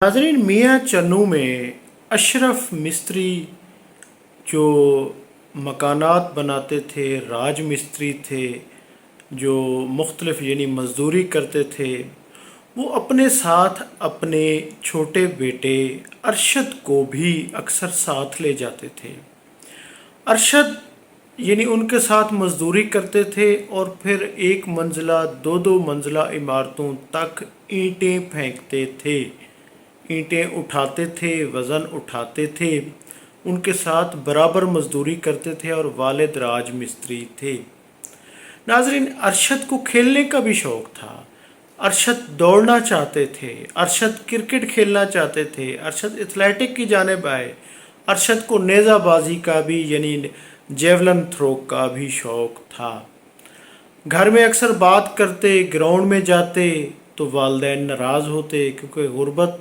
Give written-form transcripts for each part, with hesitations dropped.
नाज़रीन, मियाँ चन्नू में अशरफ मिस्त्री जो मकानात बनाते थे, राज मिस्त्री थे, जो मुख्तलिफ यानी मज़दूरी करते थे, वो अपने साथ अपने छोटे बेटे अरशद को भी अक्सर साथ ले जाते थे। अरशद यानी उनके साथ मज़दूरी करते थे और फिर एक मंजिला दो दो मंजिला इमारतों तक ईंटें फेंकते थे, ईंटें उठाते थे, वज़न उठाते थे, उनके साथ बराबर मज़दूरी करते थे और वालिद राज मिस्त्री थे। नाज़रीन, अरशद को खेलने का भी शौक़ था। अरशद दौड़ना चाहते थे, अरशद क्रिकेट खेलना चाहते थे, अरशद एथलेटिक की जानिब आए। अरशद को नेज़ाबाजी का भी यानी जेवलिन थ्रो का भी शौक़ था। घर में अक्सर बात करते, ग्राउंड में जाते तो वालिदैन नाराज़ होते क्योंकि गुर्बत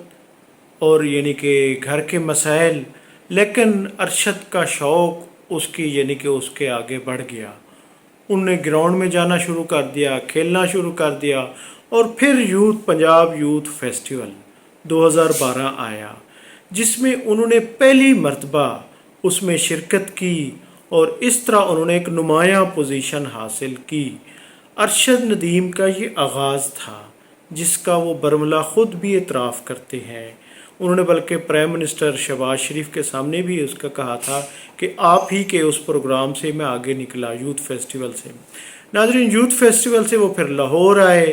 और यानी कि घर के मसाइल, लेकिन अरशद का शौक़ उसकी यानी कि उसके आगे बढ़ गया। उनने ग्राउंड में जाना शुरू कर दिया, खेलना शुरू कर दिया और फिर पंजाब यूथ फेस्टिवल 2012 आया, जिसमें उन्होंने पहली मर्तबा उसमें शिरकत की और इस तरह उन्होंने एक नुमायाँ पोजीशन हासिल की। अरशद नदीम का ये आगाज़ था जिसका वो बरमला ख़ुद भी एतराफ़ करते हैं। उन्होंने बल्कि प्राइम मिनिस्टर शहबाज शरीफ के सामने भी उसका कहा था कि आप ही के उस प्रोग्राम से मैं आगे निकला, यूथ फेस्टिवल से। नाज़रीन, यूथ फेस्टिवल से वो फिर लाहौर आए,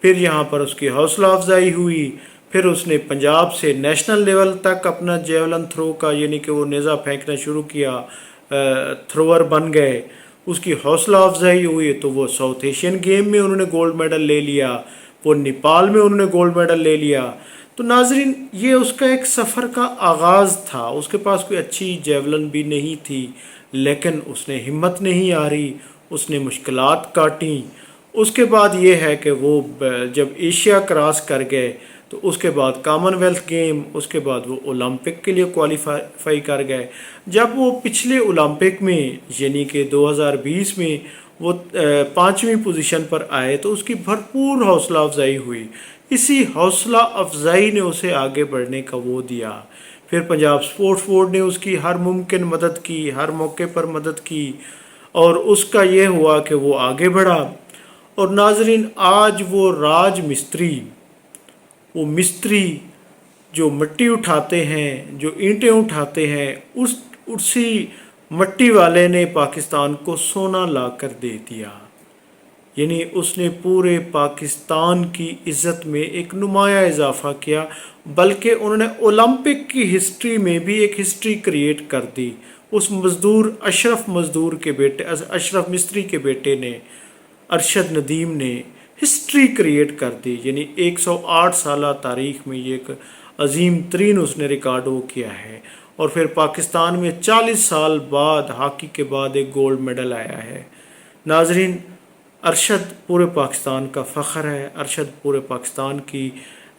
फिर यहाँ पर उसकी हौसला अफजाई हुई, फिर उसने पंजाब से नेशनल लेवल तक अपना जेवलिन थ्रो का यानी कि वो नेज़ा फेंकना शुरू किया, थ्रोअर बन गए। उसकी हौसला अफजाई हुई तो वो साउथ एशियन गेम में उन्होंने गोल्ड मेडल ले लिया, वो नेपाल में उन्होंने गोल्ड मेडल ले लिया। तो नाज़रीन, ये उसका एक सफ़र का आगाज़ था। उसके पास कोई अच्छी जेवलिन भी नहीं थी, लेकिन उसने हिम्मत नहीं हारी, उसने मुश्किलात काटी। उसके बाद ये है कि वो जब एशिया क्रॉस कर गए तो उसके बाद कॉमनवेल्थ गेम, उसके बाद वो ओलंपिक के लिए क्वालिफाई कर गए। जब वो पिछले ओलंपिक में यानी कि 2020 में वो 5वीं पोजीशन पर आए तो उसकी भरपूर हौसला अफजाई हुई। इसी हौसला अफजाई ने उसे आगे बढ़ने का वो दिया। फिर पंजाब स्पोर्ट्स बोर्ड ने उसकी हर मुमकिन मदद की, हर मौके पर मदद की और उसका ये हुआ कि वो आगे बढ़ा। और नाज़रीन, आज वो राज मिस्त्री, वो मिस्त्री जो मिट्टी उठाते हैं, जो ईंटें उठाते हैं, उसी मिट्टी वाले ने पाकिस्तान को सोना ला कर दे दिया। यानी उसने पूरे पाकिस्तान की इज़्ज़त में एक नुमाया इजाफ़ा किया, बल्कि उन्होंने ओलंपिक की हिस्ट्री में भी एक हिस्ट्री क्रिएट कर दी। उस मज़दूर अशरफ मिस्त्री के बेटे ने, अरशद नदीम ने हिस्ट्री क्रिएट कर दी। यानी 108 साल तारीख़ में ये एक अजीम तरीन उसने रिकॉर्ड वो किया है। और फिर पाकिस्तान में 40 साल बाद हॉकी के बाद एक गोल्ड मेडल आया है। नाज़रीन, अरशद पूरे पाकिस्तान का फ़ख्र है, अरशद पूरे पाकिस्तान की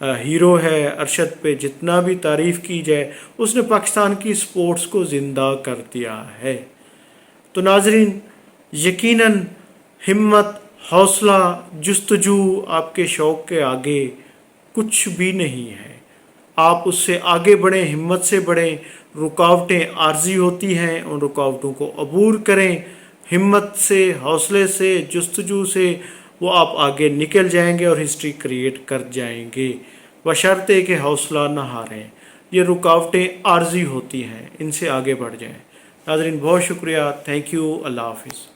हीरो है। अरशद पे जितना भी तारीफ़ की जाए, उसने पाकिस्तान की स्पोर्ट्स को ज़िंदा कर दिया है। तो नाज़रीन, यकीनन हिम्मत, हौसला, जुस्तजू आपके शौक़ के आगे कुछ भी नहीं है। आप उससे आगे बढ़ें, हिम्मत से बढ़ें। रुकावटें आर्जी होती हैं, उन रुकावटों को अबूर करें। हिम्मत से, हौसले से, जुस्तजू से वो आप आगे निकल जाएंगे और हिस्ट्री क्रिएट कर जाएंगे, बशर्ते कि हौसला ना हारें। ये रुकावटें आर्जी होती हैं, इनसे आगे बढ़ जाएं। नाज़रीन, बहुत शुक्रिया। Thank you. अल्लाह हाफिज़।